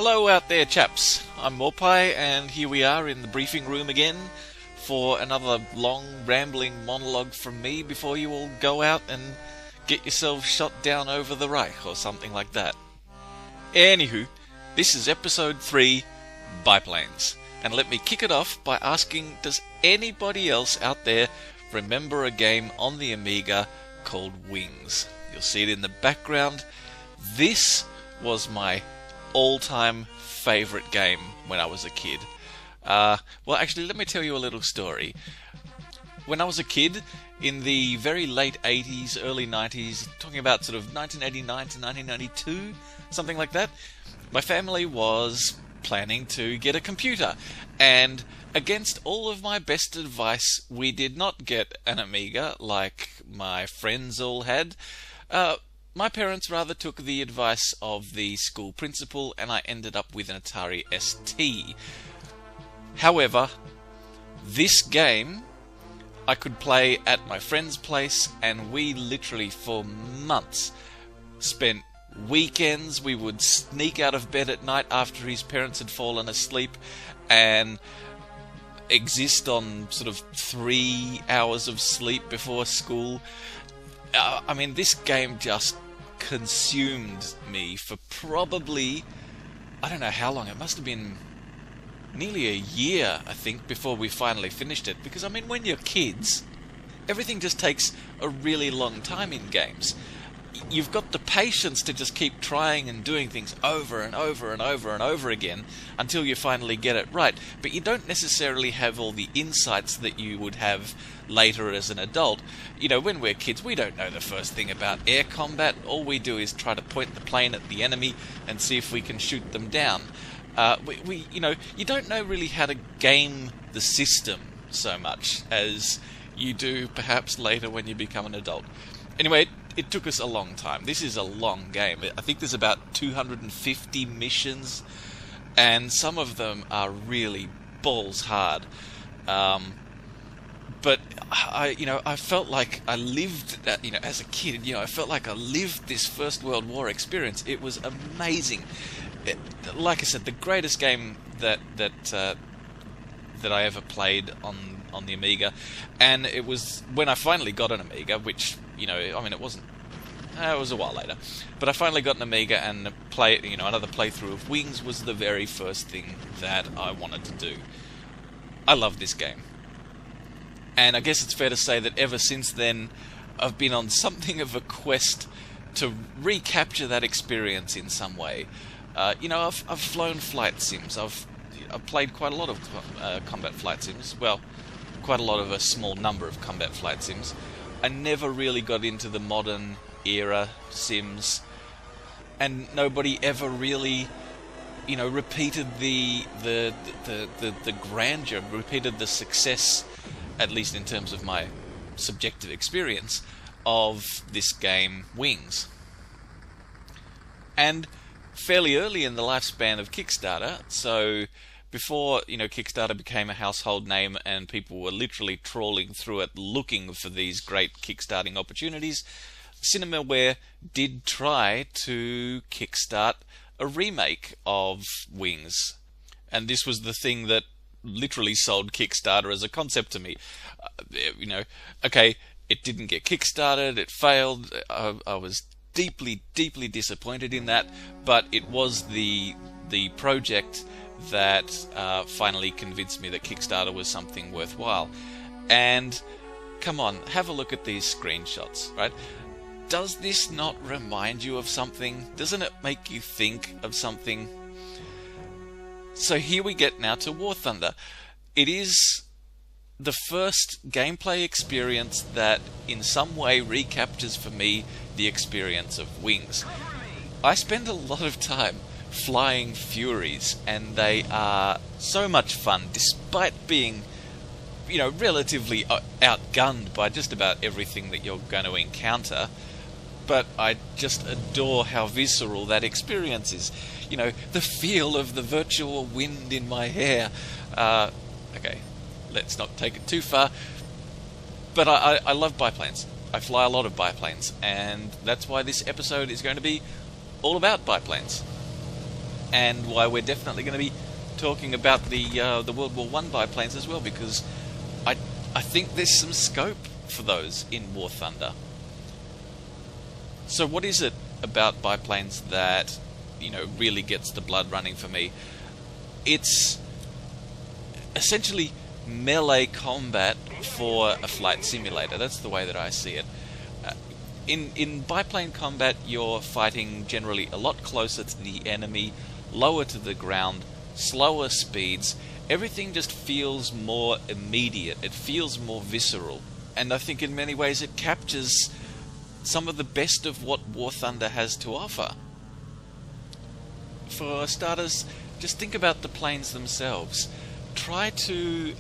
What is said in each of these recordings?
Hello out there, chaps. I'm Morpai, and here we are in the briefing room again for another long, rambling monologue from me before you all go out and get yourselves shot down over the Reich or something like that. Anywho, this is episode 3, Biplanes. And let me kick it off by asking, does anybody else out there remember a game on the Amiga called Wings? You'll see it in the background. This was my all-time favourite game when I was a kid. Well, actually, let me tell you a little story. When I was a kid, in the very late 80s, early 90s, talking about sort of 1989 to 1992, something like that, my family was planning to get a computer, and against all of my best advice, we did not get an Amiga like my friends all had. My parents rather took the advice of the school principal, and I ended up with an Atari ST. However, this game I could play at my friend's place, and we literally for months spent weekends. We would sneak out of bed at night after his parents had fallen asleep and exist on sort of 3 hours of sleep before school. I mean, this game just consumed me for probably, I don't know how long. It must have been nearly a year, I think, before we finally finished it. Because, I mean, when you're kids, everything just takes a really long time in games. You've got the patience to just keep trying and doing things over and over and over and over again until you finally get it right. But you don't necessarily have all the insights that you would have later as an adult. You know, when we're kids, we don't know the first thing about air combat. All we do is try to point the plane at the enemy and see if we can shoot them down. You know, you don't know really how to game the system so much as you do perhaps later when you become an adult. Anyway, it took us a long time. This is a long game. I think there's about 250 missions, and some of them are really balls hard. But I felt like I lived that, as a kid. I felt like I lived this First World War experience. It was amazing. Like I said, the greatest game that I ever played on the Amiga, and it was when I finally got an Amiga, which it wasn't. It was a while later, but I finally got an Amiga, and another playthrough of Wings was the very first thing that I wanted to do. I love this game, and I guess it's fair to say that ever since then, I've been on something of a quest to recapture that experience in some way. I've flown flight sims. I've played quite a lot of combat flight sims. Well, quite a lot of a small number of combat flight sims. I never really got into the modern era sims, and nobody ever really, repeated the grandeur, repeated the success, at least in terms of my subjective experience, of this game, Wings. And fairly early in the lifespan of Kickstarter, so before Kickstarter became a household name and people were literally trawling through it looking for these great kickstarting opportunities, Cinemaware did try to kickstart a remake of Wings, and this was the thing that literally sold Kickstarter as a concept to me. Okay, it didn't get kickstarted, it failed. I was deeply disappointed in that, but it was the project that finally convinced me that Kickstarter was something worthwhile. And come on, have a look at these screenshots, right? Does this not remind you of something? Doesn't it make you think of something? So here we get now to War Thunder. It is the first gameplay experience that in some way recaptures for me the experience of Wings. I spend a lot of time flying Furies, and they are so much fun, despite being, relatively outgunned by just about everything that you're going to encounter. But I just adore how visceral that experience is. The feel of the virtual wind in my hair. Okay, let's not take it too far. But I love biplanes. I fly a lot of biplanes, and that's why this episode is going to be all about biplanes. and why we're definitely going to be talking about the World War I biplanes as well, because I think there's some scope for those in War Thunder. So what is it about biplanes that, you know, really gets the blood running for me? It's essentially melee combat for a flight simulator. That's the way that I see it. In biplane combat, you're fighting generally a lot closer to the enemy, lower to the ground, slower speeds. Everything just feels more immediate. It feels more visceral. And I think in many ways it captures some of the best of what War Thunder has to offer. For starters, just think about the planes themselves. Try to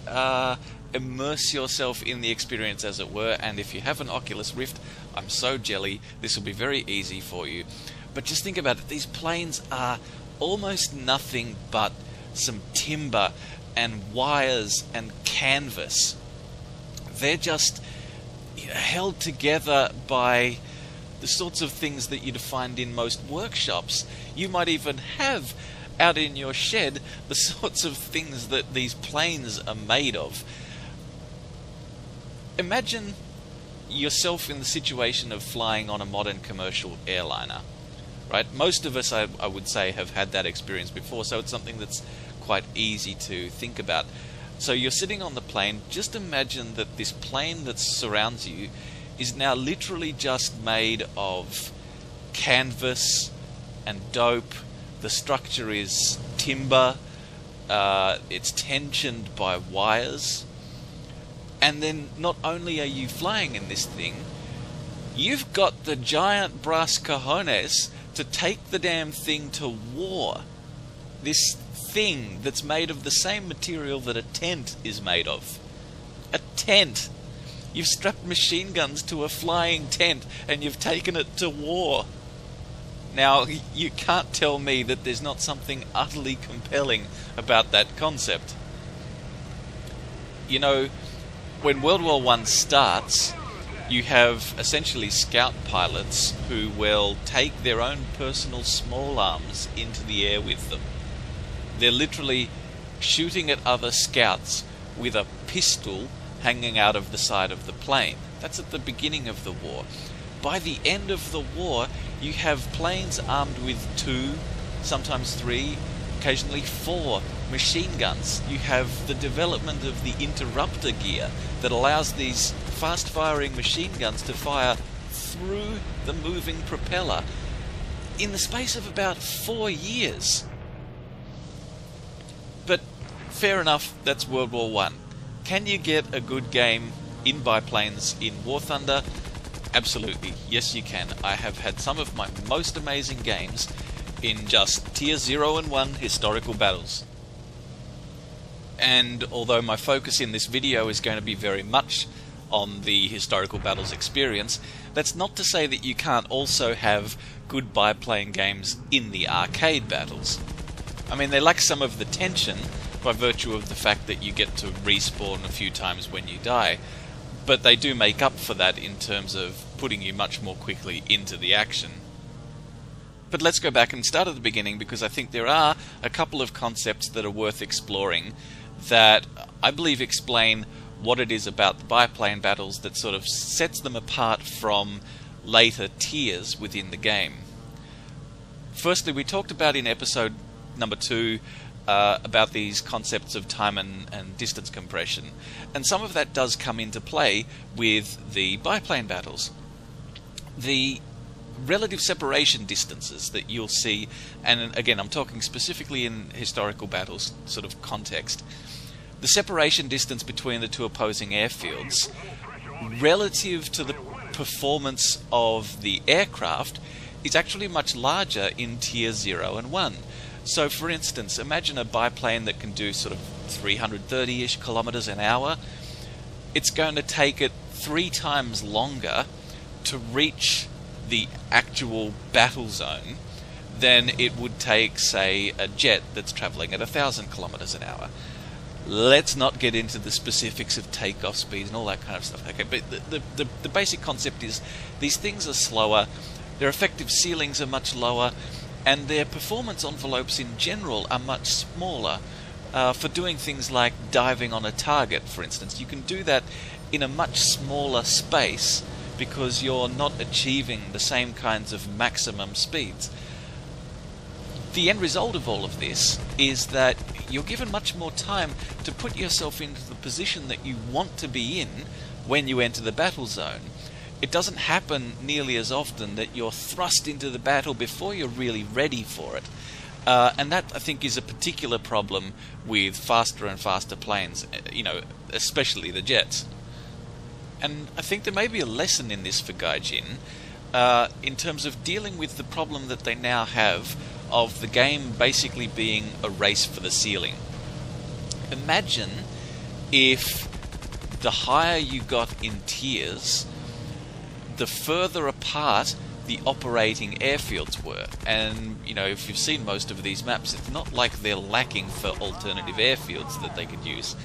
immerse yourself in the experience, as it were, and if you have an Oculus Rift, I'm so jelly, this will be very easy for you. But just think about it, these planes are almost nothing but some timber and wires and canvas. They're just held together by the sorts of things that you'd find in most workshops. You might even have out in your shed the sorts of things that these planes are made of. Imagine yourself in the situation of flying on a modern commercial airliner, right? Most of us, I would say, have had that experience before, so it's something that's quite easy to think about. So you're sitting on the plane. Just imagine that this plane that surrounds you is now literally just made of canvas and dope. The structure is timber. It's tensioned by wires. And then not only are you flying in this thing, you've got the giant brass cojones to take the damn thing to war. This thing that's made of the same material that a tent is made of. A tent! You've strapped machine guns to a flying tent and you've taken it to war. Now, you can't tell me that there's not something utterly compelling about that concept. You know, when World War I starts, you have essentially scout pilots who will take their own personal small arms into the air with them. They're literally shooting at other scouts with a pistol hanging out of the side of the plane. That's at the beginning of the war. By the end of the war, you have planes armed with 2, sometimes 3, occasionally 4 machine guns. You have the development of the interrupter gear that allows these fast-firing machine guns to fire through the moving propeller in the space of about 4 years. But fair enough, that's World War I. Can you get a good game in biplanes in War Thunder? Absolutely, yes you can. I have had some of my most amazing games in just Tier 0 and 1 historical battles. And although my focus in this video is going to be very much on the historical battles experience, that's not to say that you can't also have good biplane games in the arcade battles. I mean, they lack some of the tension by virtue of the fact that you get to respawn a few times when you die, but they do make up for that in terms of putting you much more quickly into the action. But let's go back and start at the beginning, because I think there are a couple of concepts that are worth exploring that I believe explain what it is about the biplane battles that sort of sets them apart from later tiers within the game. Firstly, we talked about in episode number 2 about these concepts of time and distance compression, and some of that does come into play with the biplane battles. The relative separation distances that you'll see, and again I'm talking specifically in historical battles sort of context, the separation distance between the two opposing airfields relative to the performance of the aircraft is actually much larger in Tier 0 and 1. So for instance, imagine a biplane that can do sort of 330-ish kilometers an hour. It's going to take it 3 times longer to reach the actual battle zone than it would take, say, a jet that's traveling at 1,000 kilometers an hour. Let's not get into the specifics of takeoff speeds and all that kind of stuff. Okay, but the basic concept is these things are slower, their effective ceilings are much lower, and their performance envelopes in general are much smaller. For doing things like diving on a target, for instance, you can do that in a much smaller space because you're not achieving the same kinds of maximum speeds. The end result of all of this is that you're given much more time to put yourself into the position that you want to be in when you enter the battle zone. It doesn't happen nearly as often that you're thrust into the battle before you're really ready for it. And that, I think, is a particular problem with faster and faster planes, especially the jets. And I think there may be a lesson in this for Gaijin, in terms of dealing with the problem that they now have of the game basically being a race for the ceiling. Imagine if the higher you got in tiers, the further apart the operating airfields were. And, if you've seen most of these maps, it's not like they're lacking for alternative airfields that they could use.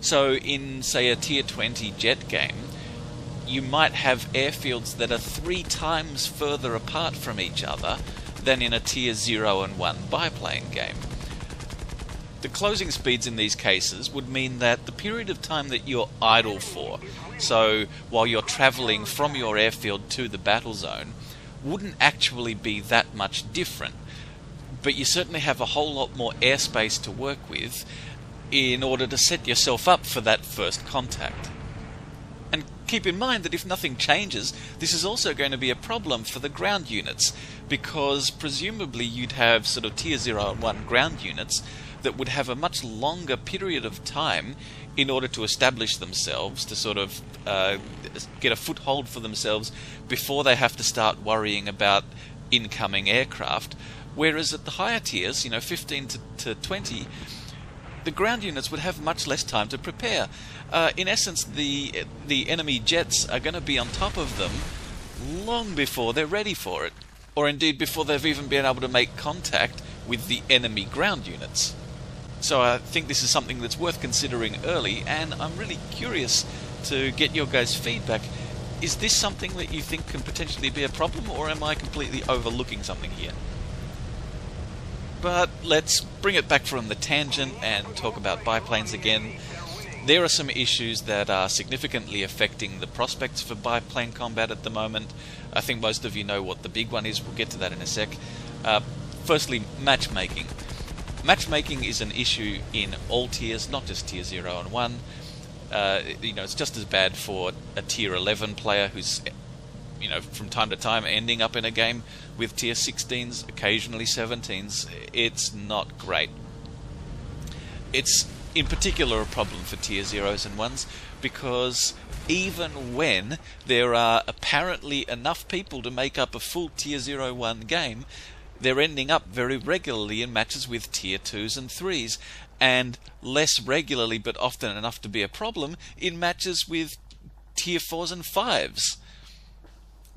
So in, say, a tier 20 jet game, you might have airfields that are 3 times further apart from each other than in a tier 0 and 1 biplane game. The closing speeds in these cases would mean that the period of time that you're idle for, so while you're travelling from your airfield to the battle zone, wouldn't actually be that much different. But you certainly have a whole lot more airspace to work with in order to set yourself up for that first contact. And keep in mind that if nothing changes, this is also going to be a problem for the ground units, because presumably you'd have sort of tier 0 and 1 ground units that would have a much longer period of time in order to establish themselves, to sort of get a foothold for themselves before they have to start worrying about incoming aircraft. Whereas at the higher tiers, 15 to 20, the ground units would have much less time to prepare. In essence, the enemy jets are going to be on top of them long before they're ready for it, or indeed before they've even been able to make contact with the enemy ground units. So I think this is something that's worth considering early, and I'm really curious to get your guys' feedback. Is this something that you think can potentially be a problem, or am I completely overlooking something here? But let's bring it back from the tangent and talk about biplanes again. There are some issues that are significantly affecting the prospects for biplane combat at the moment. I think most of you know what the big one is. We'll get to that in a sec. Firstly, matchmaking. Matchmaking is an issue in all tiers, not just tier 0 and 1. It's just as bad for a tier 11 player who's, from time to time ending up in a game with tier 16s, occasionally 17s. It's not great. It's in particular a problem for tier 0s and 1s because even when there are apparently enough people to make up a full tier 0-1 game, they're ending up very regularly in matches with tier 2s and 3s, and less regularly but often enough to be a problem in matches with tier 4s and 5s.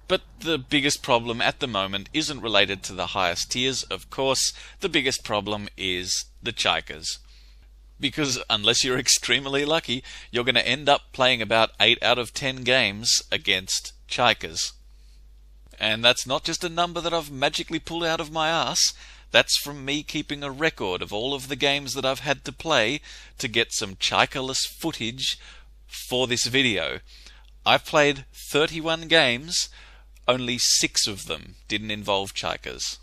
But the biggest problem at the moment isn't related to the highest tiers, of course. The biggest problem is the Chikas. Because unless you're extremely lucky, you're going to end up playing about 8 out of 10 games against Chikas. And that's not just a number that I've magically pulled out of my ass. That's from me keeping a record of all of the games that I've had to play to get some Chika-less footage for this video. I've played 31 games, only 6 of them didn't involve Chikas.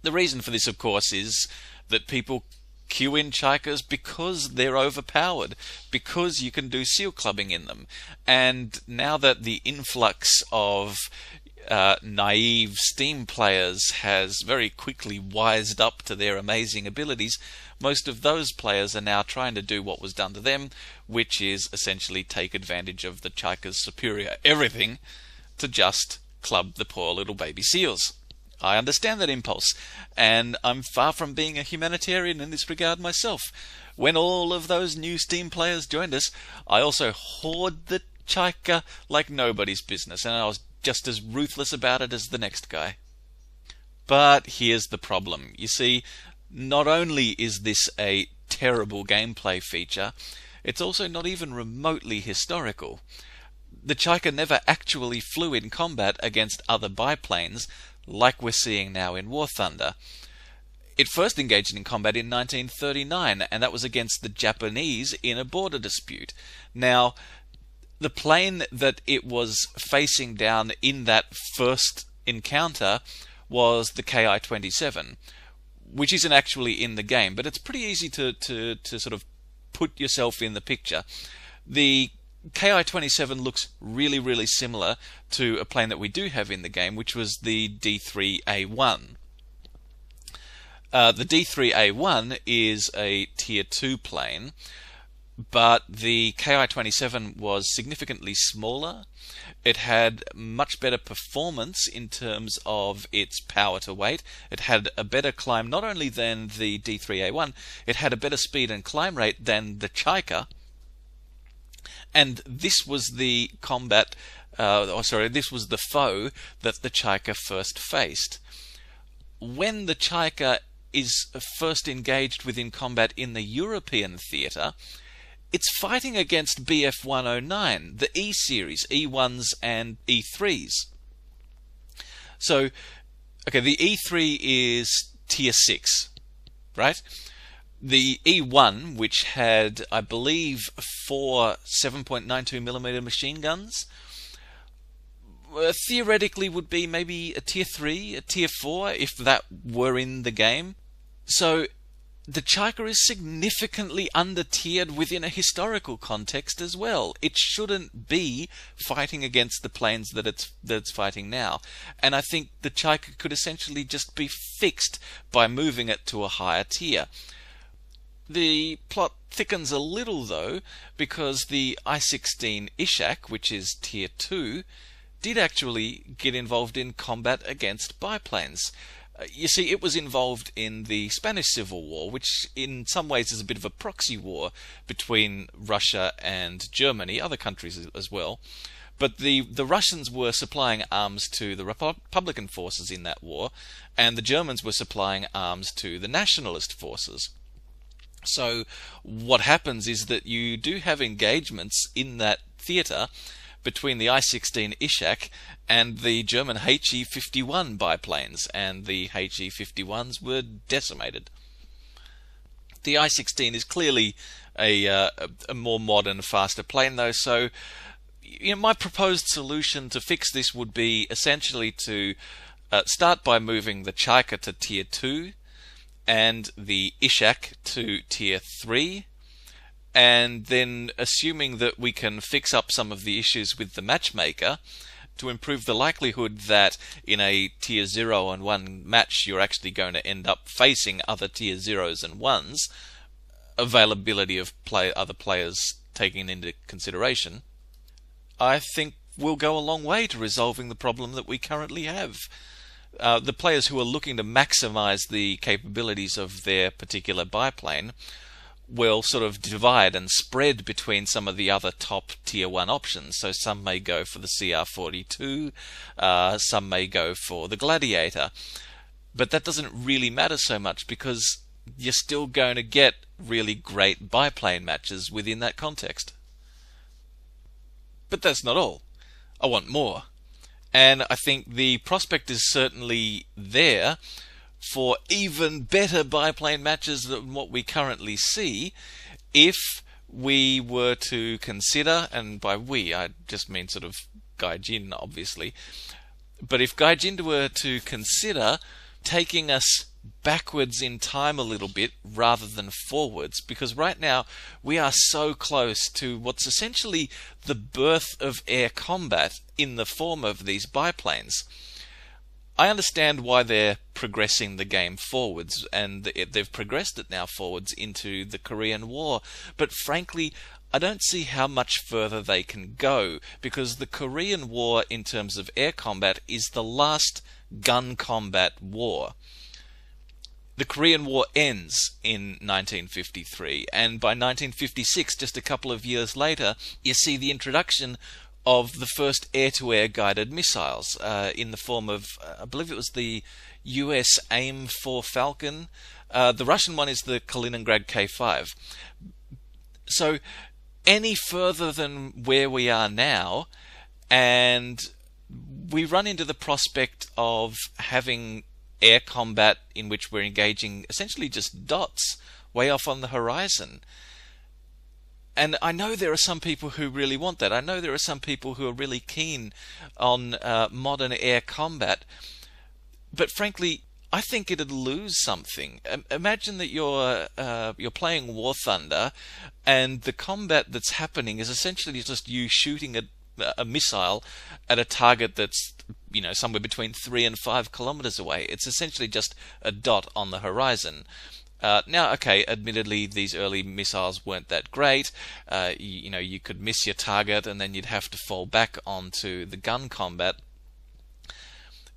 The reason for this, of course, is that people queue in Chikas because they're overpowered, because you can do seal clubbing in them. And now that the influx of naive Steam players has very quickly wised up to their amazing abilities, most of those players are now trying to do what was done to them, which is essentially take advantage of the Chika's superior everything to just club the poor little baby seals. I understand that impulse, and I'm far from being a humanitarian in this regard myself. When all of those new Steam players joined us, I also hoarded the Chika like nobody's business, and I was just as ruthless about it as the next guy. But here's the problem. You see, not only is this a terrible gameplay feature, it's also not even remotely historical. The Chika never actually flew in combat against other biplanes, like we're seeing now in War Thunder. It first engaged in combat in 1939, and that was against the Japanese in a border dispute. Now, the plane that it was facing down in that first encounter was the Ki-27, which isn't actually in the game, but it's pretty easy to sort of put yourself in the picture. The Ki-27 looks really, really similar to a plane that we do have in the game, which was the D3A1. The D3A1 is a Tier 2 plane, but the Ki-27 was significantly smaller. It had much better performance in terms of its power to weight. It had a better climb not only than the D3A1, it had a better speed and climb rate than the Chikas. And this was the this was the foe that the Chikas first faced. When the Chikas is first engaged within combat in the European theatre, it's fighting against Bf-109, the E-series, E1s and E3s. So, okay, the E3 is Tier 6, right? The E1, which had, I believe, 4 7.92mm machine guns, theoretically would be maybe a Tier 3, a Tier 4, if that were in the game. So the Chikas is significantly under-tiered within a historical context as well. It shouldn't be fighting against the planes that it's fighting now. And I think the Chikas could essentially just be fixed by moving it to a higher tier. The plot thickens a little, though, because the I-16 Ishak, which is Tier 2, did actually get involved in combat against biplanes. You see, it was involved in the Spanish Civil War, which in some ways is a bit of a proxy war between Russia and Germany, other countries as well. But the Russians were supplying arms to the Republican forces in that war, and the Germans were supplying arms to the nationalist forces. So what happens is that you do have engagements in that theatre between the I-16 Ishak and the German HE-51 biplanes, and the HE-51s were decimated. The I-16 is clearly a more modern, faster plane, though, so my proposed solution to fix this would be essentially to start by moving the Chikas to Tier 2 and the Ishak to Tier 3, and then assuming that we can fix up some of the issues with the matchmaker to improve the likelihood that in a Tier 0 and 1 match you're actually going to end up facing other Tier 0s and 1s, availability of other players taken into consideration, I think will go a long way to resolving the problem that we currently have. The players who are looking to maximize the capabilities of their particular biplane will sort of divide and spread between some of the other top Tier 1 options. So some may go for the CR-42, some may go for the Gladiator. But that doesn't really matter so much because you're still going to get really great biplane matches within that context. But that's not all. I want more. And I think the prospect is certainly there for even better biplane matches than what we currently see if we were to consider, and by we I just mean sort of Gaijin obviously, but if Gaijin were to consider taking us backwards in time a little bit rather than forwards, because right now we are so close to what's essentially the birth of air combat in the form of these biplanes. I understand why they're progressing the game forwards, and they've progressed it now forwards into the Korean War, but frankly I don't see how much further they can go, because the Korean War in terms of air combat is the last gun combat war. The Korean War ends in 1953, and by 1956, just a couple of years later, you see the introduction of the first air-to-air guided missiles in the form of, I believe it was the US AIM-4 Falcon. The Russian one is the Kaliningrad K-5. So any further than where we are now, and we run into the prospect of having air combat in which we're engaging essentially just dots way off on the horizon. And I know there are some people who really want that. I know there are some people who are really keen on modern air combat. But frankly, I think it'd lose something. Imagine that you're playing War Thunder, and the combat that's happening is essentially just you shooting a missile at a target that's somewhere between 3 and 5 kilometers away. It's essentially just a dot on the horizon. Now, okay, admittedly, these early missiles weren't that great. You could miss your target, and then you'd have to fall back onto the gun combat.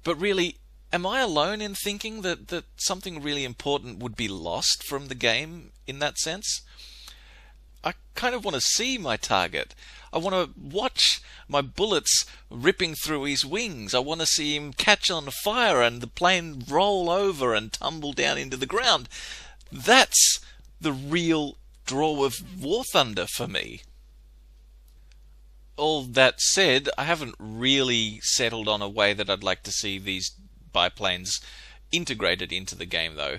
But really, am I alone in thinking that something really important would be lost from the game in that sense? I kind of want to see my target. I want to watch my bullets ripping through his wings. I want to see him catch on fire and the plane roll over and tumble down into the ground. That's the real draw of War Thunder for me. All that said, I haven't really settled on a way that I'd like to see these biplanes integrated into the game, though.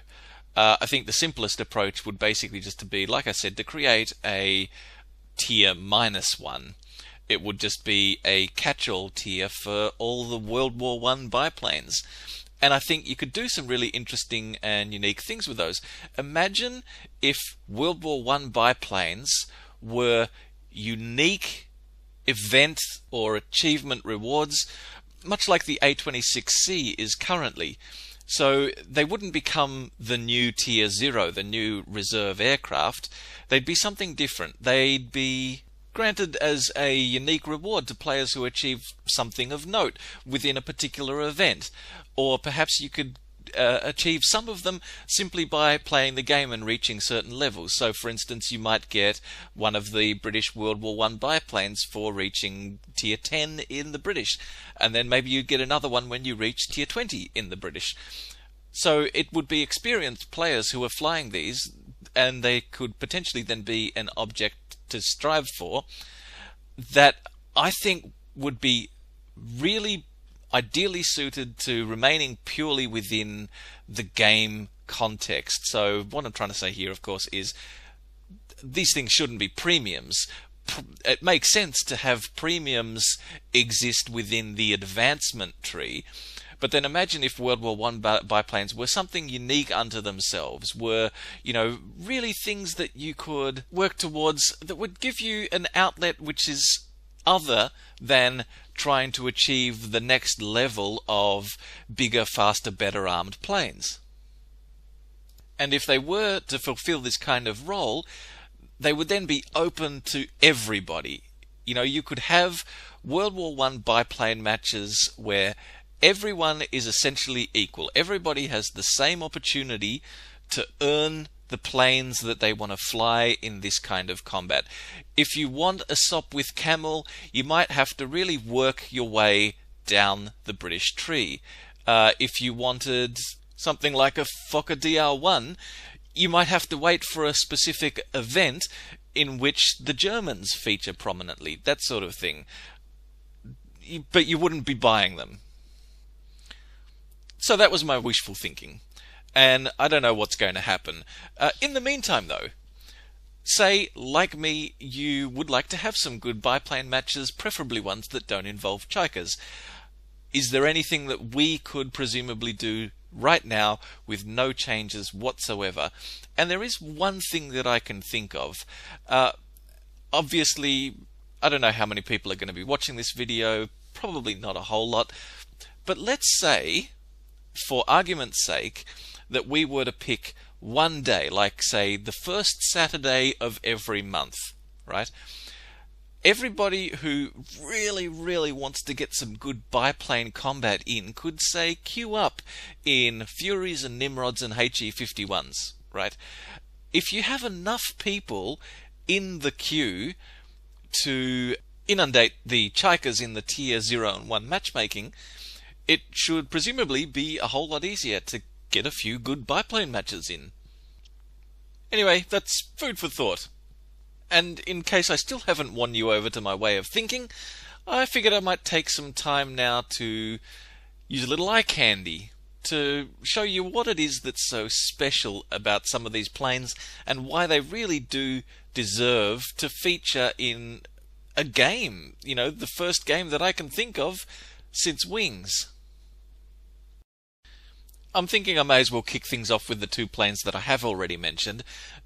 I think the simplest approach would basically just to be, like I said, to create a tier -1. It would just be a catch-all tier for all the World War I biplanes. And I think you could do some really interesting and unique things with those. Imagine if World War I biplanes were unique event or achievement rewards, much like the A-26C is currently. So they wouldn't become the new Tier 0, the new reserve aircraft. They'd be something different. They'd be granted as a unique reward to players who achieve something of note within a particular event. Or perhaps you could achieve some of them simply by playing the game and reaching certain levels. So, for instance, you might get one of the British World War I biplanes for reaching Tier 10 in the British, and then maybe you'd get another one when you reach Tier 20 in the British. So it would be experienced players who are flying these, and they could potentially then be an object to strive for, that I think would be really ideally suited to remaining purely within the game context. So what I'm trying to say here, of course, is these things shouldn't be premiums. It makes sense to have premiums exist within the advancement tree. But then imagine if World War I biplanes were something unique unto themselves, were, really things that you could work towards that would give you an outlet which is other than trying to achieve the next level of bigger, faster, better armed planes. And if they were to fulfill this kind of role, they would then be open to everybody. You could have World War I biplane matches where everyone is essentially equal. Everybody has the same opportunity to earn the planes that they want to fly in this kind of combat. If you want a Sopwith Camel, you might have to really work your way down the British tree. If you wanted something like a Fokker DR1, you might have to wait for a specific event in which the Germans feature prominently, that sort of thing. But you wouldn't be buying them. So that was my wishful thinking. And I don't know what's going to happen. In the meantime, though, say, like me, you would like to have some good biplane matches, preferably ones that don't involve Chikas. Is there anything that we could presumably do right now with no changes whatsoever? And there is one thing that I can think of. Obviously, I don't know how many people are going to be watching this video, probably not a whole lot. But let's say, for argument's sake, that we were to pick one day, like say the first Saturday of every month, right? Everybody who really, really wants to get some good biplane combat in could say queue up in Furies and Nimrods and HE-51s, right? If you have enough people in the queue to inundate the Chikas in the tier 0 and 1 matchmaking, it should presumably be a whole lot easier to get a few good biplane matches in. Anyway, that's food for thought. And in case I still haven't won you over to my way of thinking, I figured I might take some time now to use a little eye candy to show you what it is that's so special about some of these planes and why they really do deserve to feature in a game. You know, the first game that I can think of since Wings. I'm thinking I may as well kick things off with the two planes that I have already mentioned,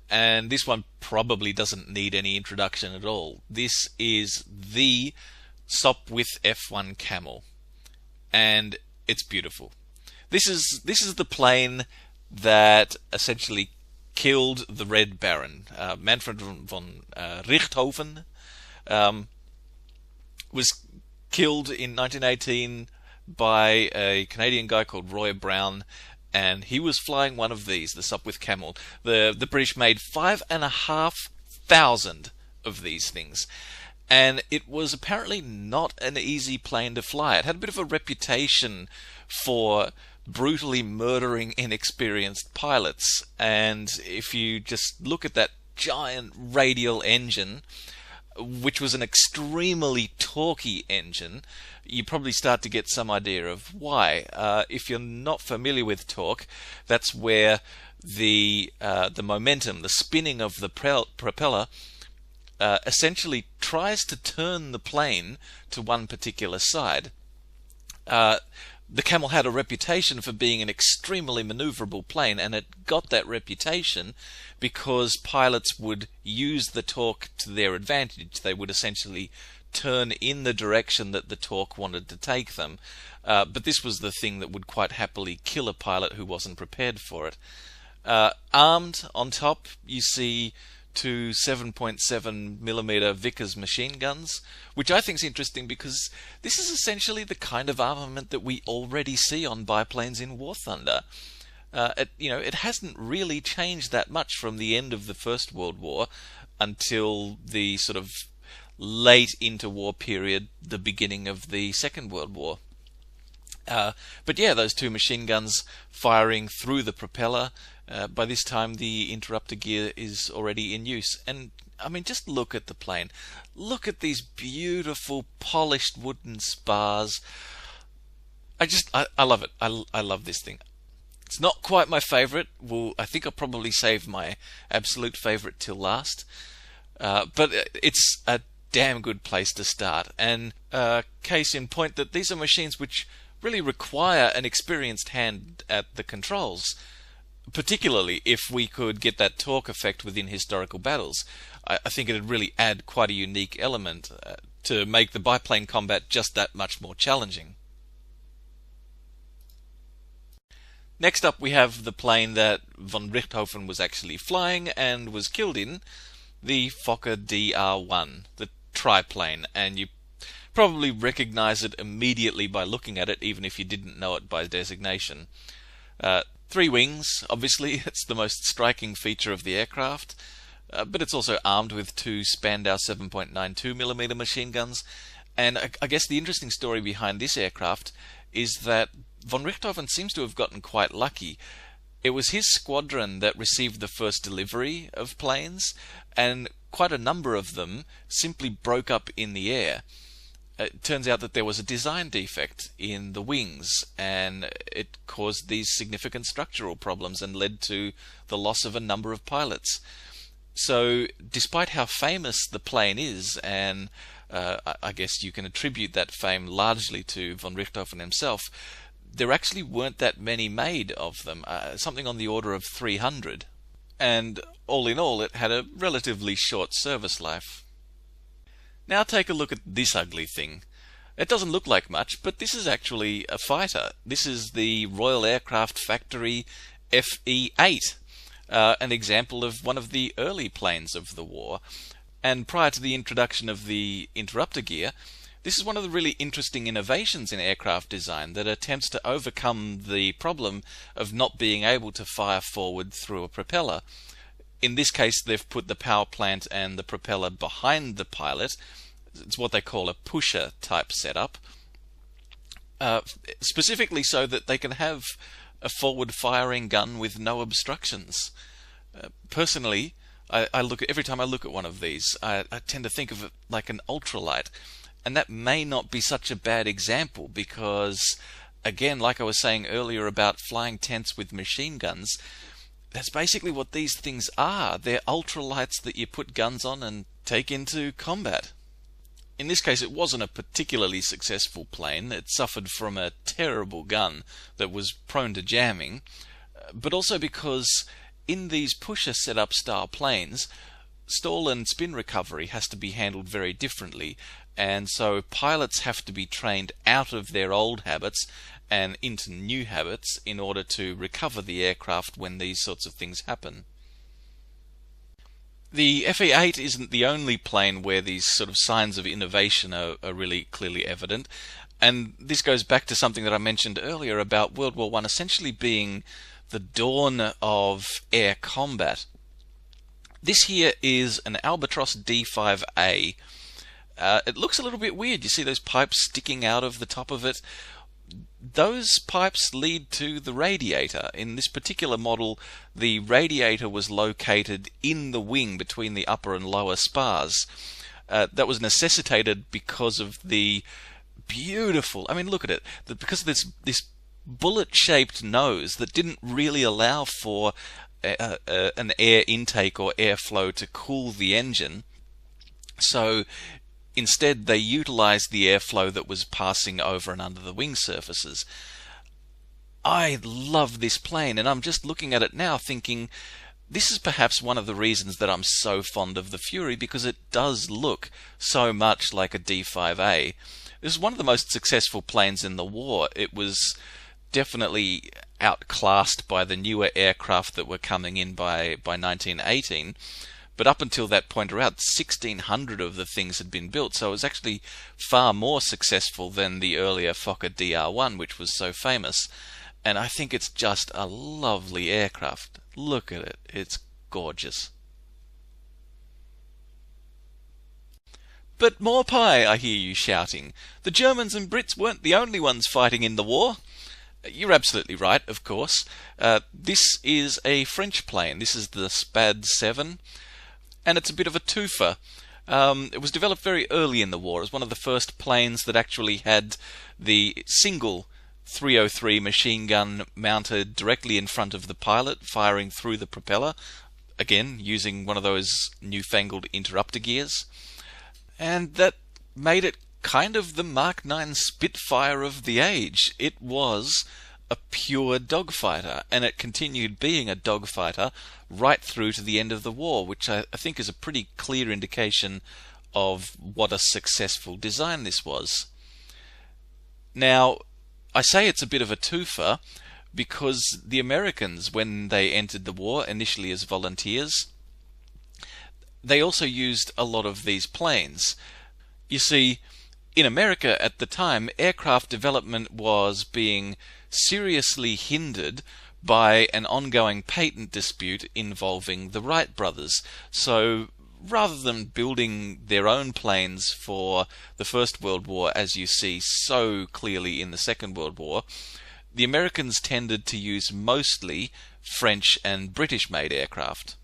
and this one probably doesn't need any introduction at all. This is the Sopwith F1 Camel, and it's beautiful. This is the plane that essentially killed the Red Baron. Manfred von Richthofen was killed in 1918 by a Canadian guy called Roy Brown, and he was flying one of these, the Sopwith Camel. The British made 5,500 of these things, and it was apparently not an easy plane to fly. It had a bit of a reputation for brutally murdering inexperienced pilots, and if you just look at that giant radial engine, which was an extremely torquey engine, you probably start to get some idea of why. If you're not familiar with torque, that's where the momentum, the spinning of the propeller, essentially tries to turn the plane to one particular side. The Camel had a reputation for being an extremely maneuverable plane, and it got that reputation because pilots would use the torque to their advantage. They would essentially turn in the direction that the torque wanted to take them. But this was the thing that would quite happily kill a pilot who wasn't prepared for it. Armed on top, you see two 7.7mm Vickers machine guns, which I think is interesting because this is essentially the kind of armament that we already see on biplanes in War Thunder. It hasn't really changed that much from the end of the First World War until the sort of late interwar period, the beginning of the Second World War. But yeah, those two machine guns firing through the propeller. By this time, the interrupter gear is already in use. And, I mean, just look at the plane. Look at these beautiful, polished wooden spars. I love it. I love this thing. It's not quite my favorite. Well, I think I'll probably save my absolute favorite till last. But it's a damn good place to start. And case in point that these are machines which really require an experienced hand at the controls, particularly if we could get that torque effect within historical battles. I think it'd really add quite a unique element to make the biplane combat just that much more challenging. Next up we have the plane that von Richthofen was actually flying and was killed in, the Fokker Dr1, the Triplane, and you probably recognize it immediately by looking at it, even if you didn't know it by designation. 3 wings, obviously, it's the most striking feature of the aircraft, but it's also armed with 2 Spandau 7.92mm machine guns. And I guess the interesting story behind this aircraft is that von Richthofen seems to have gotten quite lucky. It was his squadron that received the first delivery of planes, and quite a number of them simply broke up in the air. It turns out that there was a design defect in the wings, and it caused these significant structural problems and led to the loss of a number of pilots. So, despite how famous the plane is, and I guess you can attribute that fame largely to von Richthofen himself, there actually weren't that many made of them, something on the order of 300. And all in all, it had a relatively short service life. Now take a look at this ugly thing. It doesn't look like much, but this is actually a fighter. This is the Royal Aircraft Factory FE-8, an example of one of the early planes of the war. And prior to the introduction of the interrupter gear, this is one of the really interesting innovations in aircraft design that attempts to overcome the problem of not being able to fire forward through a propeller. In this case, they've put the power plant and the propeller behind the pilot. It's what they call a pusher type setup, specifically so that they can have a forward firing gun with no obstructions. Personally, every time I look at one of these, I tend to think of it like an ultralight. And that may not be such a bad example because, again, like I was saying earlier about flying tents with machine guns, that's basically what these things are. They're ultralights that you put guns on and take into combat. In this case, it wasn't a particularly successful plane. It suffered from a terrible gun that was prone to jamming, but also because in these pusher setup style planes, stall and spin recovery has to be handled very differently, and so pilots have to be trained out of their old habits and into new habits in order to recover the aircraft when these sorts of things happen. The FE-8 isn't the only plane where these sort of signs of innovation are really clearly evident, and this goes back to something that I mentioned earlier about World War I essentially being the dawn of air combat. This here is an Albatros D5A. It looks a little bit weird. You see those pipes sticking out of the top of it? Those pipes lead to the radiator. In this particular model, the radiator was located in the wing between the upper and lower spars. That was necessitated because of the beautiful, I mean, look at it, because of this bullet-shaped nose that didn't really allow for an air intake or airflow to cool the engine. So instead, they utilized the airflow that was passing over and under the wing surfaces. I love this plane, and I'm just looking at it now thinking, this is perhaps one of the reasons that I'm so fond of the Fury, because it does look so much like a D5A. This is one of the most successful planes in the war. It was definitely outclassed by the newer aircraft that were coming in by 1918. But up until that point, around 1,600 of the things had been built, so it was actually far more successful than the earlier Fokker DR1, which was so famous. And I think it's just a lovely aircraft. Look at it. It's gorgeous. But more pie, I hear you shouting. The Germans and Brits weren't the only ones fighting in the war. You're absolutely right, of course. This is a French plane. This is the SPAD 7. And it's a bit of a twofer. It was developed very early in the war. It was one of the first planes that actually had the single 303 machine gun mounted directly in front of the pilot, firing through the propeller, again using one of those newfangled interrupter gears. And that made it kind of the Mark 9 Spitfire of the age. It was a pure dogfighter, and it continued being a dogfighter right through to the end of the war, which I think is a pretty clear indication of what a successful design this was. Now, I say it's a bit of a twofer because the Americans, when they entered the war, initially as volunteers, they also used a lot of these planes. You see, in America at the time, aircraft development was being seriously hindered by an ongoing patent dispute involving the Wright brothers. So rather than building their own planes for the First World War, as you see so clearly in the Second World War, the Americans tended to use mostly French and British-made aircraft.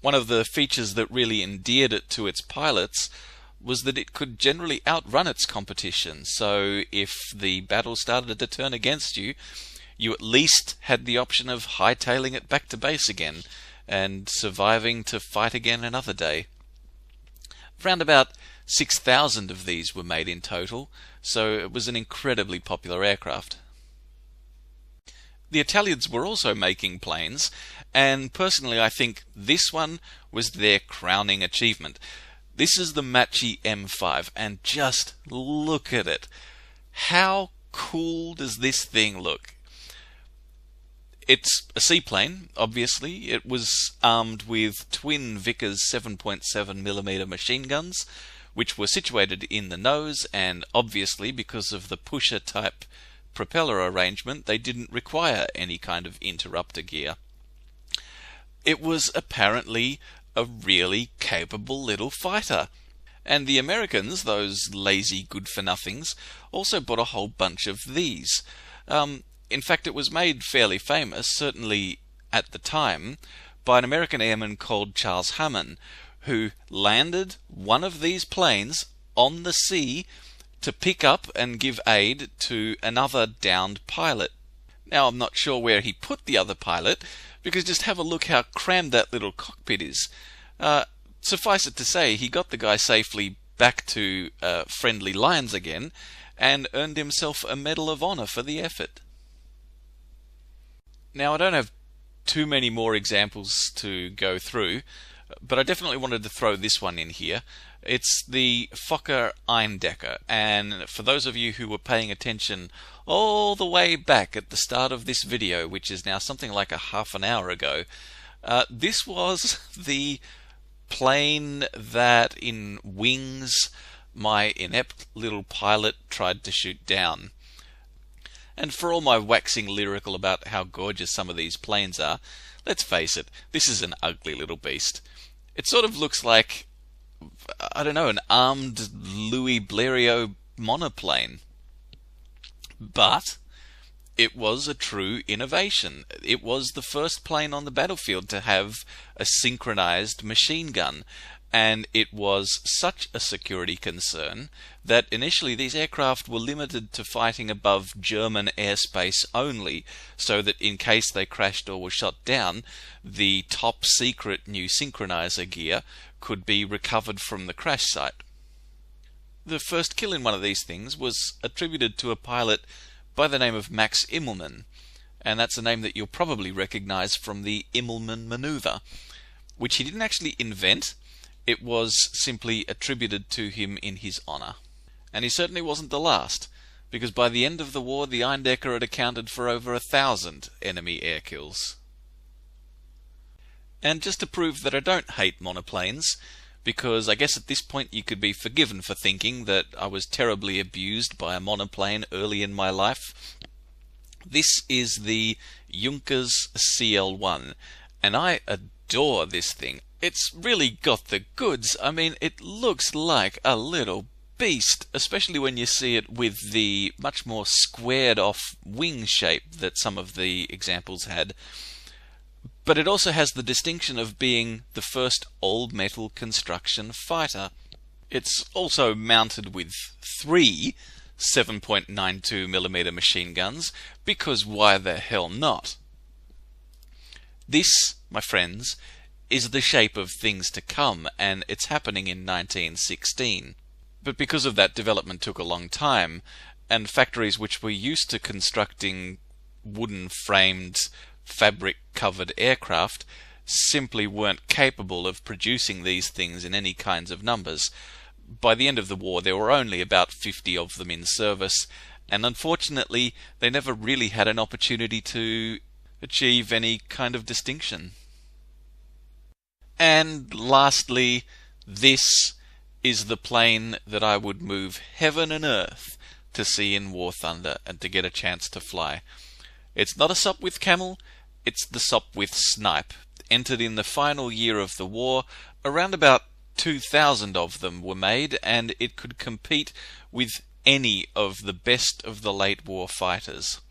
One of the features that really endeared it to its pilots was that it could generally outrun its competition. So if the battle started to turn against you, you at least had the option of hightailing it back to base again and surviving to fight again another day. Around about 6,000 of these were made in total, so it was an incredibly popular aircraft. The Italians were also making planes, and personally I think this one was their crowning achievement. This is the Matchy M5, and just look at it. How cool does this thing look? It's a seaplane, obviously. It was armed with twin Vickers 7.7mm machine guns, which were situated in the nose, and obviously because of the pusher-type propeller arrangement, they didn't require any kind of interrupter gear. It was apparently a really capable little fighter. And the Americans, those lazy good-for-nothings, also bought a whole bunch of these. In fact, it was made fairly famous, certainly at the time, by an American airman called Charles Hammond, who landed one of these planes on the sea to pick up and give aid to another downed pilot. Now, I'm not sure where he put the other pilot, because just have a look how crammed that little cockpit is. Suffice it to say, he got the guy safely back to friendly lines again, and earned himself a Medal of Honor for the effort. Now, I don't have too many more examples to go through, but I definitely wanted to throw this one in here. It's the Fokker Irondecker, and for those of you who were paying attention all the way back at the start of this video, which is now something like a half an hour ago, this was the plane that in Wings my inept little pilot tried to shoot down. And for all my waxing lyrical about how gorgeous some of these planes are, let's face it, this is an ugly little beast. It sort of looks like, I don't know, an armed Louis Blériot monoplane. But it was a true innovation. It was the first plane on the battlefield to have a synchronized machine gun, and it was such a security concern that initially these aircraft were limited to fighting above German airspace only, so that in case they crashed or were shot down, the top secret new synchronizer gear could be recovered from the crash site. The first kill in one of these things was attributed to a pilot by the name of Max Immelmann, and that's a name that you'll probably recognize from the Immelmann maneuver, which he didn't actually invent. It was simply attributed to him in his honor. And he certainly wasn't the last, because by the end of the war the Irondecker had accounted for over 1,000 enemy air kills. And just to prove that I don't hate monoplanes, because I guess at this point you could be forgiven for thinking that I was terribly abused by a monoplane early in my life, this is the Junkers CL1, and I adore this thing. It's really got the goods. I mean, it looks like a little beast, especially when you see it with the much more squared off wing shape that some of the examples had. But it also has the distinction of being the first all-metal construction fighter. It's also mounted with 3 7.92mm machine guns, because why the hell not? This, my friends, is the shape of things to come, and it's happening in 1916. But because of that, development took a long time, and factories which were used to constructing wooden-framed, fabric-covered aircraft simply weren't capable of producing these things in any kinds of numbers. By the end of the war, there were only about 50 of them in service, and unfortunately, they never really had an opportunity to achieve any kind of distinction. And lastly, this is the plane that I would move heaven and earth to see in War Thunder and to get a chance to fly. It's not a Sopwith Camel, it's the Sopwith Snipe. Entered in the final year of the war, around about 2,000 of them were made, and it could compete with any of the late war fighters.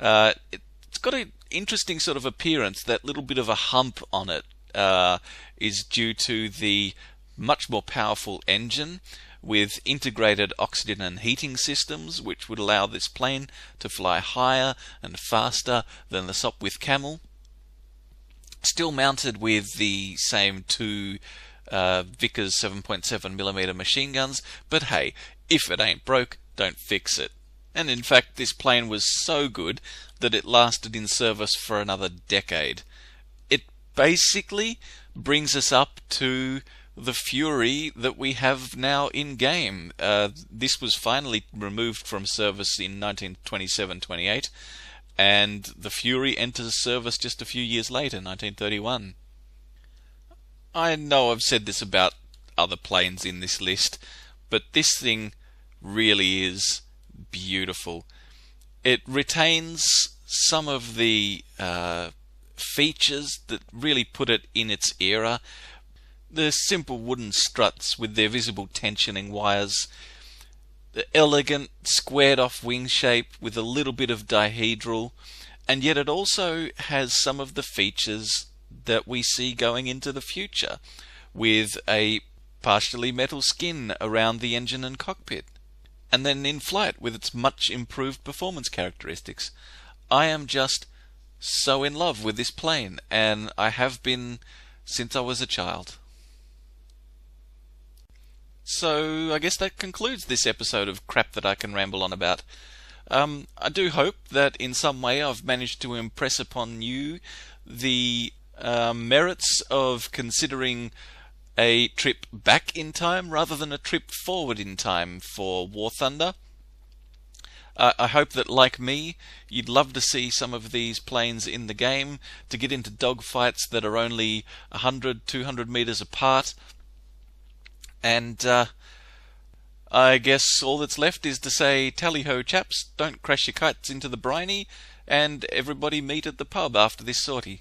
It's got an interesting sort of appearance. That little bit of a hump on it is due to the much more powerful engine with integrated oxygen and heating systems, which would allow this plane to fly higher and faster than the Sopwith Camel. Still mounted with the same 2 Vickers 7.7mm machine guns, but hey, if it ain't broke, don't fix it. And in fact, this plane was so good that it lasted in service for another decade. It basically brings us up to the Fury that we have now in game. This was finally removed from service in 1927-28, and the Fury enters service just a few years later, 1931. I know I've said this about other planes in this list, but this thing really is beautiful. It retains some of the features that really put it in its era. The simple wooden struts with their visible tensioning wires, the elegant squared off wing shape with a little bit of dihedral, and yet it also has some of the features that we see going into the future, with a partially metal skin around the engine and cockpit, and then in flight with its much improved performance characteristics. I am just so in love with this plane, and I have been since I was a child. So I guess that concludes this episode of Crap That I Can Ramble On About. I do hope that in some way I've managed to impress upon you the merits of considering a trip back in time rather than a trip forward in time for War Thunder. I hope that, like me, you'd love to see some of these planes in the game, to get into dogfights that are only 100, 200 meters apart. And I guess all that's left is to say, tally-ho chaps, don't crash your kites into the briny, and everybody meet at the pub after this sortie.